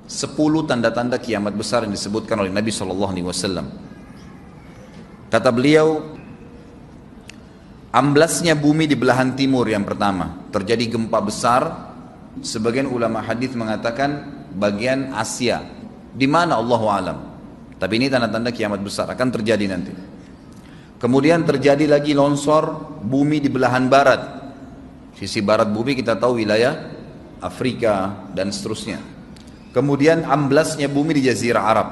10 tanda-tanda kiamat besar yang disebutkan oleh Nabi SAW. Kata beliau, amblasnya bumi di belahan timur yang pertama, terjadi gempa besar. Sebagian ulama hadis mengatakan bagian Asia, di mana Allahu alam. Tapi ini tanda-tanda kiamat besar akan terjadi nanti. Kemudian terjadi lagi longsor bumi di belahan barat. Sisi barat bumi kita tahu wilayah Afrika dan seterusnya. Kemudian amblasnya bumi di Jazirah Arab.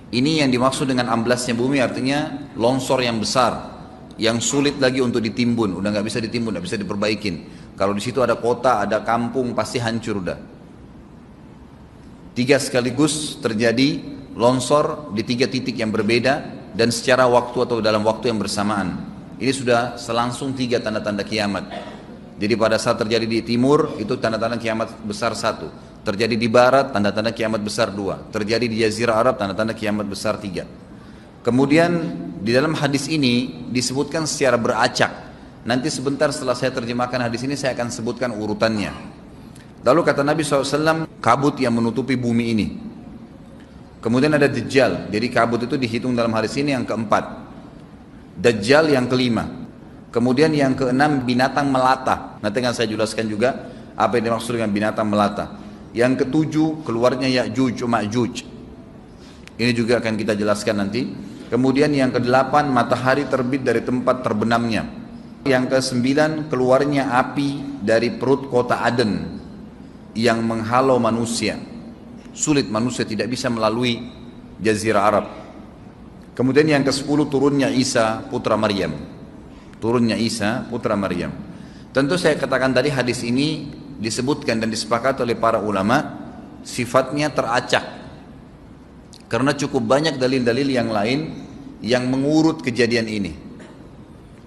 Ini yang dimaksud dengan amblasnya bumi, artinya longsor yang besar, yang sulit lagi untuk ditimbun, udah nggak bisa ditimbun, nggak bisa diperbaikin. Kalau di situ ada kota, ada kampung, pasti hancur udah. 3 sekaligus terjadi longsor di 3 titik yang berbeda dan secara waktu atau dalam waktu yang bersamaan. Ini sudah selangsung 3 tanda-tanda kiamat. Jadi pada saat terjadi di timur itu tanda-tanda kiamat besar 1. Terjadi di barat tanda-tanda kiamat besar 2. Terjadi di Jazirah Arab tanda-tanda kiamat besar 3. Kemudian di dalam hadis ini disebutkan secara beracak. Nanti sebentar setelah saya terjemahkan hadis ini saya akan sebutkan urutannya. Lalu kata Nabi SAW, kabut yang menutupi bumi ini. Kemudian ada Dajjal. Jadi kabut itu dihitung dalam hadis ini yang keempat. Dajjal yang kelima. Kemudian yang keenam binatang melata. Nanti akan saya jelaskan juga apa yang dimaksud dengan binatang melata. Yang ketujuh keluarnya Ya'juj Ma'juj. Ini juga akan kita jelaskan nanti. Kemudian yang kedelapan matahari terbit dari tempat terbenamnya. Yang kesembilan keluarnya api dari perut kota Aden yang menghalau manusia. Sulit, manusia tidak bisa melalui Jazirah Arab. Kemudian yang ke-10 turunnya Isa putra Maryam. Turunnya Isa putra Maryam. Tentu saya katakan tadi hadis ini disebutkan dan disepakati oleh para ulama sifatnya teracak. Karena cukup banyak dalil-dalil yang lain yang mengurut kejadian ini.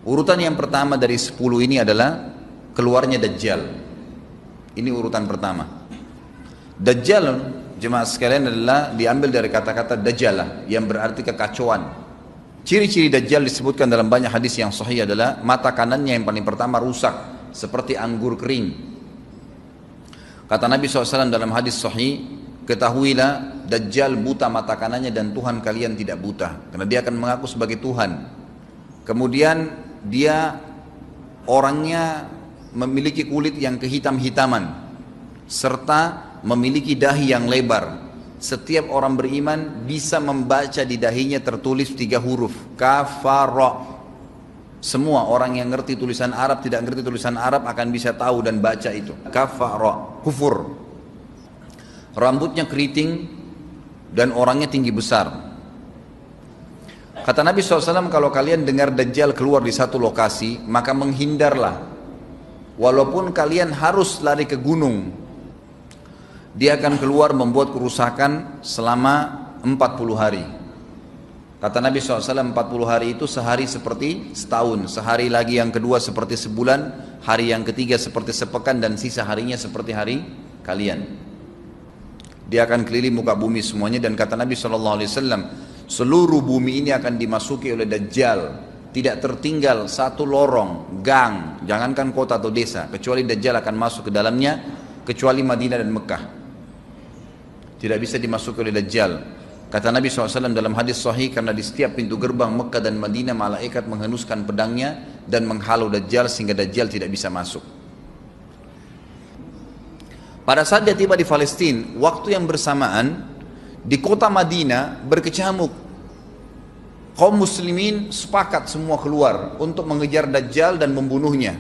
Urutan yang pertama dari 10 ini adalah keluarnya Dajjal. Ini urutan pertama. Dajjal, jemaah sekalian, adalah diambil dari kata-kata Dajjalah yang berarti kekacauan. Ciri-ciri Dajjal disebutkan dalam banyak hadis yang sahih adalah mata kanannya yang paling pertama rusak seperti anggur kering. Kata Nabi SAW dalam hadis sahih, ketahuilah Dajjal buta mata kanannya dan Tuhan kalian tidak buta, karena dia akan mengaku sebagai Tuhan. Kemudian dia orangnya memiliki kulit yang kehitam-hitaman serta memiliki dahi yang lebar. Setiap orang beriman bisa membaca di dahinya tertulis 3 huruf kafara. Semua orang yang ngerti tulisan Arab, tidak ngerti tulisan Arab akan bisa tahu dan baca itu kafara, kufur. Rambutnya keriting dan orangnya tinggi besar. Kata Nabi SAW, kalau kalian dengar Dajjal keluar di satu lokasi, maka menghindarlah. Walaupun kalian harus lari ke gunung, dia akan keluar membuat kerusakan selama 40 hari. Kata Nabi SAW, 40 hari itu sehari seperti setahun, sehari lagi yang kedua seperti sebulan, hari yang ketiga seperti sepekan, dan sisa harinya seperti hari kalian. Dia akan keliling muka bumi semuanya, dan kata Nabi SAW, seluruh bumi ini akan dimasuki oleh Dajjal. Tidak tertinggal satu lorong, gang, jangankan kota atau desa, kecuali Dajjal akan masuk ke dalamnya, kecuali Madinah dan Mekah. Tidak bisa dimasuki oleh Dajjal. Kata Nabi SAW dalam hadis sahih, karena di setiap pintu gerbang Mekah dan Madinah malaikat menghenuskan pedangnya dan menghalau Dajjal sehingga Dajjal tidak bisa masuk. Pada saat dia tiba di Palestina, waktu yang bersamaan di kota Madinah berkecamuk. Kaum muslimin sepakat semua keluar untuk mengejar Dajjal dan membunuhnya.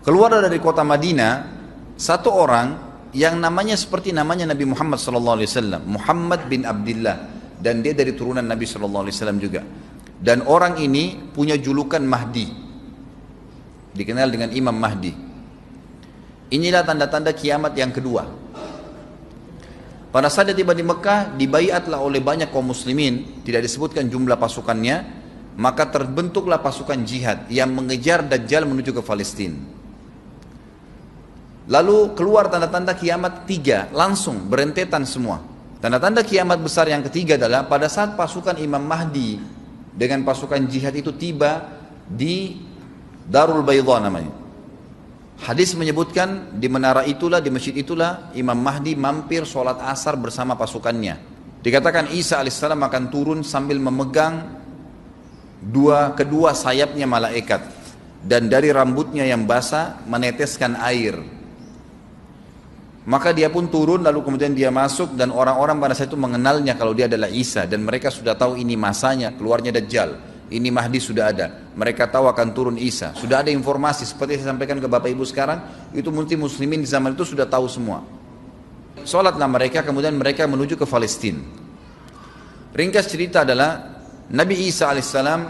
Keluar dari kota Madinah satu orang yang namanya seperti namanya Nabi Muhammad SAW, Muhammad bin Abdullah, dan dia dari turunan Nabi SAW juga. Dan orang ini punya julukan Mahdi, dikenal dengan Imam Mahdi. Inilah tanda-tanda kiamat yang kedua. Pada saat dia tiba di Mekah, dibaiatlah oleh banyak kaum muslimin, tidak disebutkan jumlah pasukannya, maka terbentuklah pasukan jihad yang mengejar Dajjal menuju ke Palestina. Lalu keluar tanda-tanda kiamat 3, langsung berentetan semua. Tanda-tanda kiamat besar yang ketiga adalah pada saat pasukan Imam Mahdi dengan pasukan jihad itu tiba di Darul Baydha namanya. Hadis menyebutkan di menara itulah, di masjid itulah Imam Mahdi mampir sholat asar bersama pasukannya. Dikatakan Isa alaihissalam akan turun sambil memegang kedua sayapnya malaikat, dan dari rambutnya yang basah meneteskan air. Maka dia pun turun, lalu kemudian dia masuk, dan orang-orang pada saat itu mengenalnya kalau dia adalah Isa, dan mereka sudah tahu ini masanya keluarnya Dajjal, ini Mahdi sudah ada, mereka tahu akan turun Isa, sudah ada informasi seperti saya sampaikan ke Bapak Ibu sekarang, itu muslimin di zaman itu sudah tahu semua. Sholatlah mereka, kemudian mereka menuju ke Palestina. Ringkas cerita adalah Nabi Isa alaihissalam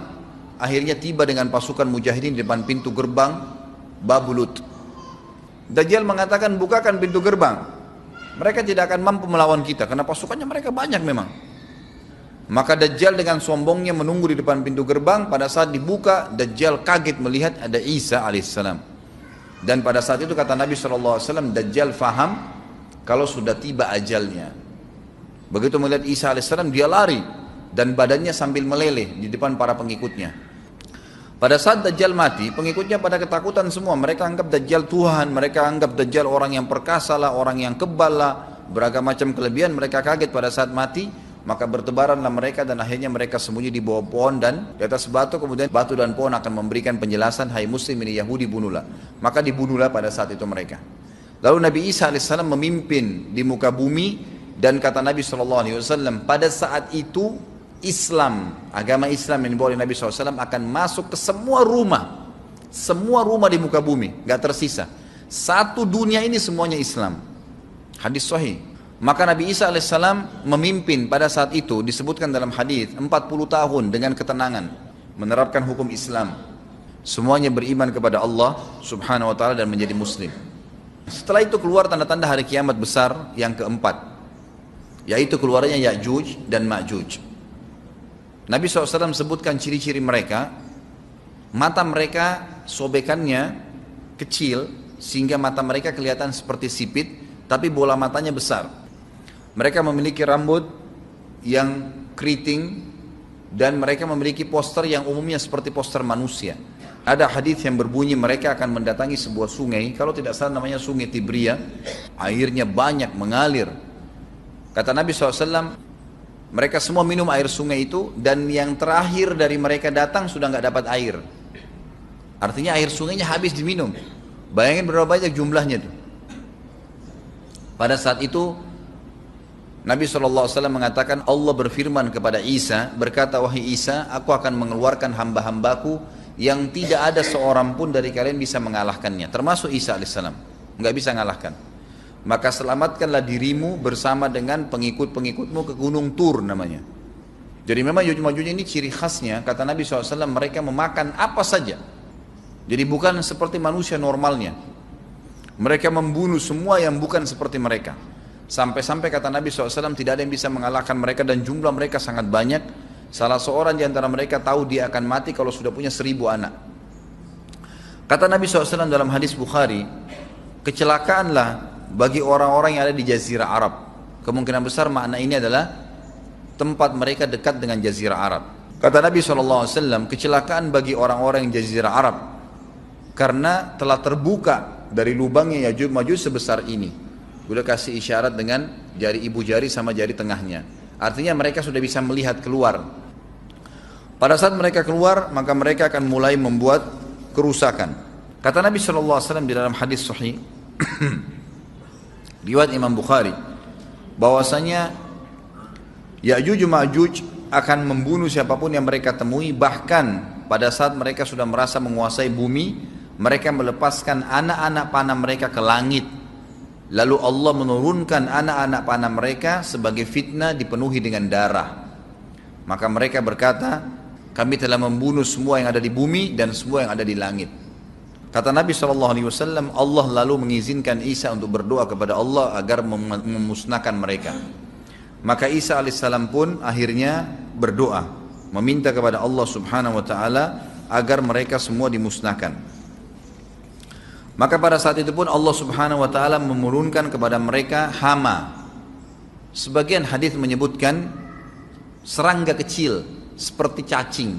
akhirnya tiba dengan pasukan mujahidin di depan pintu gerbang Babulut. Dajjal mengatakan, bukakan pintu gerbang, mereka tidak akan mampu melawan kita karena pasukannya mereka banyak memang. Maka Dajjal dengan sombongnya menunggu di depan pintu gerbang. Pada saat dibuka, Dajjal kaget melihat ada Isa alaihissalam. Dan pada saat itu kata Nabi SAW, Dajjal faham kalau sudah tiba ajalnya. Begitu melihat Isa alaihissalam, dia lari dan badannya sambil meleleh di depan para pengikutnya. Pada saat Dajjal mati, pengikutnya pada ketakutan semua. Mereka anggap Dajjal Tuhan, mereka anggap Dajjal orang yang perkasa lah, orang yang kebal lah, beragam macam kelebihan. Mereka kaget pada saat mati, maka bertebaranlah mereka dan akhirnya mereka sembunyi di bawah pohon dan di atas batu. Kemudian batu dan pohon akan memberikan penjelasan, hai muslim ini Yahudi, bunuhlah. Maka dibunuhlah pada saat itu mereka. Lalu Nabi Isa alaihissalam memimpin di muka bumi, dan kata Nabi SAW, pada saat itu Islam, agama Islam yang dibawa oleh Nabi SAW akan masuk ke semua rumah di muka bumi, gak tersisa. Satu dunia ini semuanya Islam. Hadis sahih. Maka Nabi Isa alaihissalam memimpin pada saat itu, disebutkan dalam hadis 40 tahun dengan ketenangan, menerapkan hukum Islam. Semuanya beriman kepada Allah subhanahu wa ta'ala dan menjadi muslim. Setelah itu keluar tanda-tanda hari kiamat besar yang keempat, yaitu keluarnya Ya'juj dan Ma'juj. Nabi SAW sebutkan ciri-ciri mereka. Mata mereka sobekannya kecil sehingga mata mereka kelihatan seperti sipit, tapi bola matanya besar. Mereka memiliki rambut yang keriting, dan mereka memiliki poster yang umumnya seperti poster manusia. Ada hadis yang berbunyi mereka akan mendatangi sebuah sungai, kalau tidak salah namanya sungai Tibria, airnya banyak mengalir. Kata Nabi SAW, mereka semua minum air sungai itu, dan yang terakhir dari mereka datang sudah nggak dapat air. Artinya air sungainya habis diminum. Bayangin berapa banyak jumlahnya itu. Pada saat itu Nabi SAW mengatakan, Allah berfirman kepada Isa, berkata, wahai Isa, aku akan mengeluarkan hamba-hambaku yang tidak ada seorang pun dari kalian bisa mengalahkannya, termasuk Isa alaihissalam, nggak bisa mengalahkan. Maka selamatkanlah dirimu bersama dengan pengikut-pengikutmu ke Gunung Tur namanya. Jadi memang Ya'juj ini ciri khasnya, kata Nabi SAW, mereka memakan apa saja. Jadi bukan seperti manusia normalnya. Mereka membunuh semua yang bukan seperti mereka. Sampai-sampai kata Nabi SAW, tidak ada yang bisa mengalahkan mereka, dan jumlah mereka sangat banyak. Salah seorang di antara mereka tahu dia akan mati kalau sudah punya 1000 anak. Kata Nabi SAW dalam hadis Bukhari, kecelakaanlah bagi orang-orang yang ada di Jazirah Arab. Kemungkinan besar makna ini adalah tempat mereka dekat dengan Jazirah Arab. Kata Nabi SAW, kecelakaan bagi orang-orang yang Jazirah Arab, karena telah terbuka dari lubangnya Ya'juj Ma'juj sebesar ini. Sudah kasih isyarat dengan jari ibu jari sama jari tengahnya. Artinya mereka sudah bisa melihat keluar. Pada saat mereka keluar, maka mereka akan mulai membuat kerusakan. Kata Nabi SAW di dalam hadis sahih riwayat Imam Bukhari, bahwasanya Ya'juj Ma'juj akan membunuh siapapun yang mereka temui. Bahkan pada saat mereka sudah merasa menguasai bumi, mereka melepaskan anak-anak panah mereka ke langit. Lalu Allah menurunkan anak-anak panah mereka sebagai fitnah dipenuhi dengan darah. Maka mereka berkata, kami telah membunuh semua yang ada di bumi dan semua yang ada di langit. Kata Nabi SAW, Allah lalu mengizinkan Isa untuk berdoa kepada Allah agar memusnahkan mereka. Maka Isa alaihissalam pun akhirnya berdoa, meminta kepada Allah subhanahu wa ta'ala agar mereka semua dimusnahkan. Maka pada saat itu pun Allah subhanahu wa ta'ala menurunkan kepada mereka hama. Sebagian hadis menyebutkan serangga kecil seperti cacing,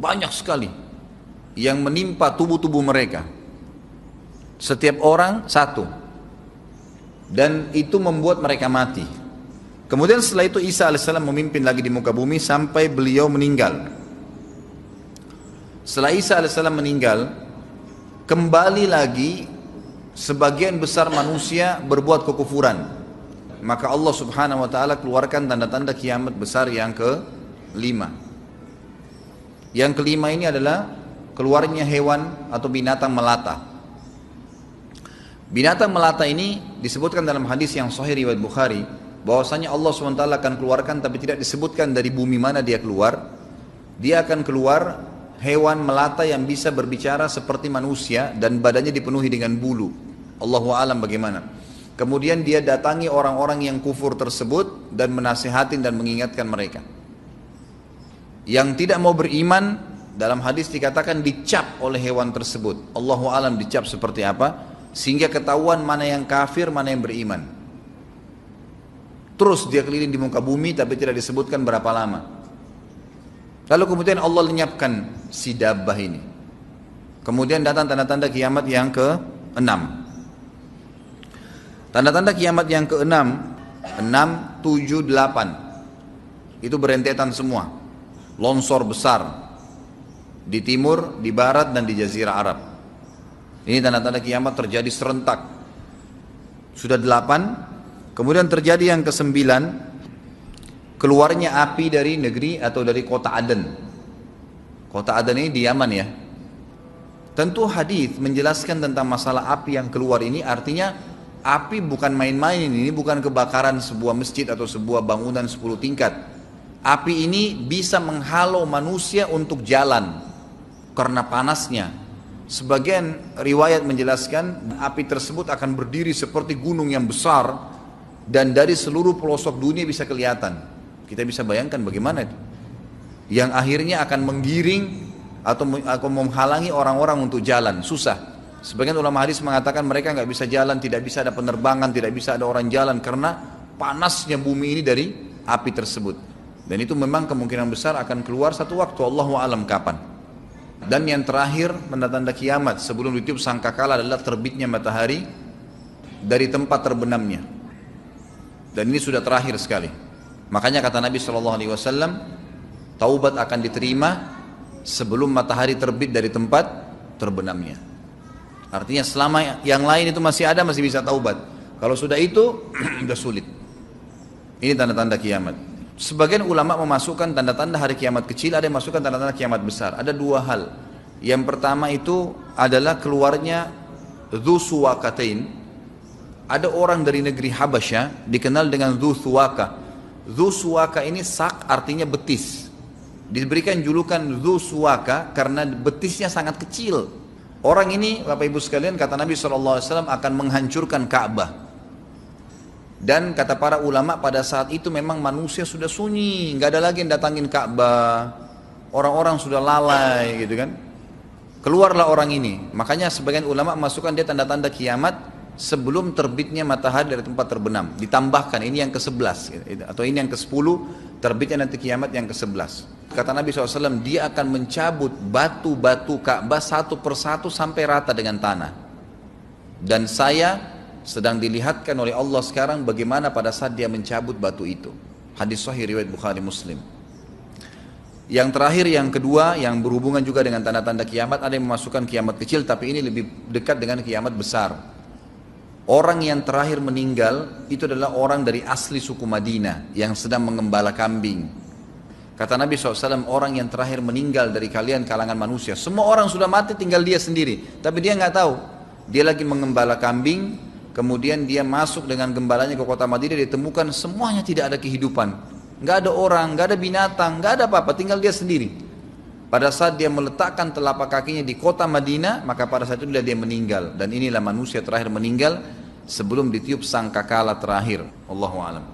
banyak sekali yang menimpa tubuh-tubuh mereka. Setiap orang satu. Dan itu membuat mereka mati. Kemudian setelah itu Isa alaihissalam memimpin lagi di muka bumi sampai beliau meninggal. Setelah Isa alaihissalam meninggal, kembali lagi sebagian besar manusia berbuat kekufuran. Maka Allah subhanahu wa ta'ala keluarkan tanda-tanda kiamat besar yang kelima. Yang kelima ini adalah keluarnya hewan atau binatang melata. Binatang melata ini disebutkan dalam hadis yang sahih riwayat Bukhari, bahwasanya Allah SWT akan keluarkan, tapi tidak disebutkan dari bumi mana dia keluar. Dia akan keluar hewan melata yang bisa berbicara seperti manusia dan badannya dipenuhi dengan bulu. Allahu a'lam bagaimana. Kemudian dia datangi orang-orang yang kufur tersebut dan menasihatin dan mengingatkan mereka. Yang tidak mau beriman, dalam hadis dikatakan dicap oleh hewan tersebut. Allahu a'lam dicap seperti apa, sehingga ketahuan mana yang kafir, mana yang beriman. Terus dia keliling di muka bumi tapi tidak disebutkan berapa lama. Lalu kemudian Allah lenyapkan si dabbah ini. Kemudian datang tanda-tanda kiamat yang ke-6. Tanda-tanda kiamat yang ke-6, 6, 7, 8. Itu berentetan semua. Longsor besar di timur, di barat, dan di jazirah Arab. Ini tanda-tanda kiamat terjadi serentak. Sudah 8. Kemudian terjadi yang ke-9, keluarnya api dari negeri atau dari kota Aden. Kota Aden ini di Yaman ya. Tentu hadis menjelaskan tentang masalah api yang keluar ini, artinya api bukan main-main, ini bukan kebakaran sebuah masjid atau sebuah bangunan 10 tingkat. Api ini bisa menghalau manusia untuk jalan karena panasnya. Sebagian riwayat menjelaskan api tersebut akan berdiri seperti gunung yang besar dan dari seluruh pelosok dunia bisa kelihatan. Kita bisa bayangkan bagaimana itu. Yang akhirnya akan menggiring atau menghalangi orang-orang untuk jalan, susah. Sebagian ulama hadis mengatakan mereka nggak bisa jalan, tidak bisa ada penerbangan, tidak bisa ada orang jalan karena panasnya bumi ini dari api tersebut. Dan itu memang kemungkinan besar akan keluar satu waktu, Allahu a'lam kapan. Dan yang terakhir tanda-tanda kiamat sebelum ditiup sangkakala adalah terbitnya matahari dari tempat terbenamnya. Dan ini sudah terakhir sekali. Makanya kata Nabi SAW, taubat akan diterima sebelum matahari terbit dari tempat terbenamnya. Artinya selama yang lain itu masih ada, masih bisa taubat. Kalau sudah itu, sudah sulit. Ini tanda-tanda kiamat. Sebagian ulama memasukkan tanda-tanda hari kiamat kecil, ada yang masukkan tanda-tanda kiamat besar. Ada dua hal. Yang pertama itu adalah keluarnya Dzu Suwakatain. Ada orang dari negeri Habasyah dikenal dengan Dzu Suwaka. Dzu Suwaka ini sak artinya betis. Diberikan julukan Dzu Suwaka karena betisnya sangat kecil. Orang ini, Bapak Ibu sekalian, kata Nabi SAW akan menghancurkan Ka'bah. Dan kata para ulama pada saat itu memang manusia sudah sunyi, nggak ada lagi yang datangin Ka'bah. Orang-orang sudah lalai gitu kan. Keluarlah orang ini. Makanya sebagian ulama masukkan dia tanda-tanda kiamat sebelum terbitnya matahari dari tempat terbenam. Ditambahkan ini yang ke-11 atau ini yang ke-10, terbitnya nanti kiamat yang ke-11. Kata Nabi SAW, dia akan mencabut batu-batu Ka'bah satu persatu sampai rata dengan tanah. Dan saya sedang dilihatkan oleh Allah sekarang bagaimana pada saat dia mencabut batu itu. Hadis sahih riwayat Bukhari Muslim. Yang terakhir, yang kedua, yang berhubungan juga dengan tanda-tanda kiamat, ada yang memasukkan kiamat kecil, tapi ini lebih dekat dengan kiamat besar. Orang yang terakhir meninggal itu adalah orang dari asli suku Madinah yang sedang mengembala kambing. Kata Nabi SAW, orang yang terakhir meninggal dari kalian kalangan manusia, semua orang sudah mati tinggal dia sendiri, tapi dia nggak tahu. Dia lagi mengembala kambing, kemudian dia masuk dengan gembalanya ke kota Madinah, ditemukan semuanya tidak ada kehidupan, nggak ada orang, nggak ada binatang, nggak ada apa-apa, tinggal dia sendiri. Pada saat dia meletakkan telapak kakinya di kota Madinah, maka pada saat itu dia meninggal. Dan inilah manusia terakhir meninggal sebelum ditiup sangkakala terakhir. Allahu a'lam.